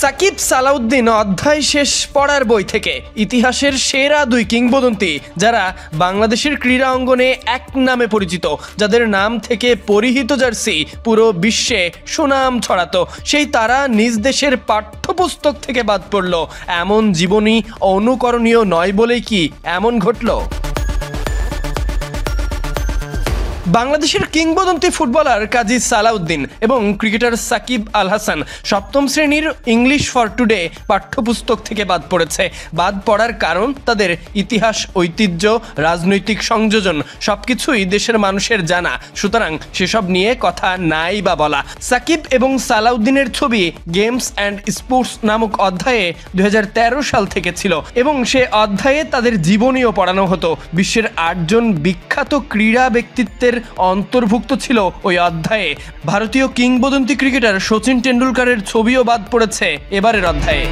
সাকিব সালাউদ্দিন অধ্যায় শেষ পড়ার বই থেকে ইতিহাসের সেরা দুই কিংবদন্তি যারা বাংলাদেশের ক্রীড়া অঙ্গনে এক নামে পরিচিত, যাদের নাম থেকে পরিহিত জার্সি পুরো বিশ্বে সুনাম ছড়াতো, সেই তারা নিজ দেশের পাঠ্যপুস্তক থেকে বাদ পড়ল। এমন জীবনী অনুকরণীয় নয় বলেই কি এমন ঘটল? বাংলাদেশের কিংবদন্তি ফুটবলার কাজী সালাউদ্দিন এবং ক্রিকেটার সাকিব আল হাসান সপ্তম শ্রেণীর ইংলিশ ফর টুডে পাঠ্যপুস্তক থেকে বাদ পড়েছে। বাদ পড়ার কারণ তাদের ইতিহাস, ঐতিহ্য, রাজনৈতিক সংযোজন সবকিছুই দেশের মানুষের জানা, সুতরাং সেসব নিয়ে কথা নাই বা বলা। সাকিব এবং সালাউদ্দিনের ছবি গেমস অ্যান্ড স্পোর্টস নামক অধ্যায়ে 2013 সাল থেকে ছিল এবং সে অধ্যায়ে তাদের জীবনীও পড়ানো হতো। বিশ্বের 8 জন বিখ্যাত ক্রীড়া ব্যক্তিত্বের অন্তর্ভুক্ত ছিল ওই অধ্যায়ে। ভারতীয় কিংবদন্তি ক্রিকেটার শচীন টেন্ডুলকারের ছবিও বাদ পড়েছে এবারের অধ্যায়ে।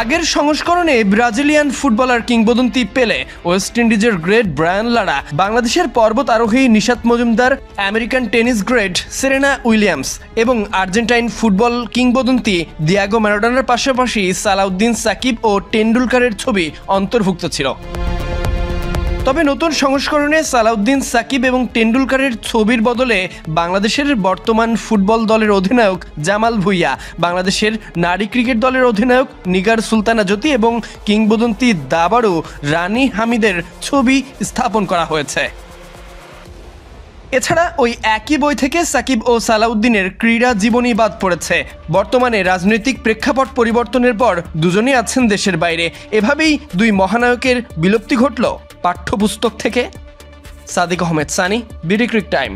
আগের সংস্করণে ব্রাজিলিয়ান ফুটবলার কিংবদন্তি পেলে, ওয়েস্ট ইন্ডিজের গ্রেট ব্রায়ান লারা, বাংলাদেশের পর্বত আরোহী Nishat Majumdar, American tennis great Serena Williams এবং আর্জেন্টাইন ফুটবল কিংবদন্তি দিয়াগো ম্যারাডোনার পাশাপাশি সালাউদ্দিন, সাকিব ও টেন্ডুলকারের ছবি অন্তর্ভুক্ত ছিল। তবে নতুন সংস্করণে সালাউদ্দিন, সাকিব এবং টেন্ডুলকারের ছবির বদলে বাংলাদেশের বর্তমান ফুটবল দলের অধিনায়ক জামাল ভুঁইয়া, বাংলাদেশের নারী ক্রিকেট দলের অধিনায়ক নিগার সুলতানা জ্যোতি এবং কিংবদন্তি দাবাড়ু রানী হামিদের ছবি স্থাপন করা হয়েছে। এছাড়া ওই একই বই থেকে সাকিব ও সালাউদ্দিনের ক্রীড়া জীবনী বাদ পড়েছে। বর্তমানে রাজনৈতিক প্রেক্ষাপট পরিবর্তনের পর দুজনেই আছেন দেশের বাইরে। এভাবেই দুই মহানায়কের বিলুপ্তি ঘটল পাঠ্যপুস্তক থেকে। Sadik Ahmed Sani, BD cric time.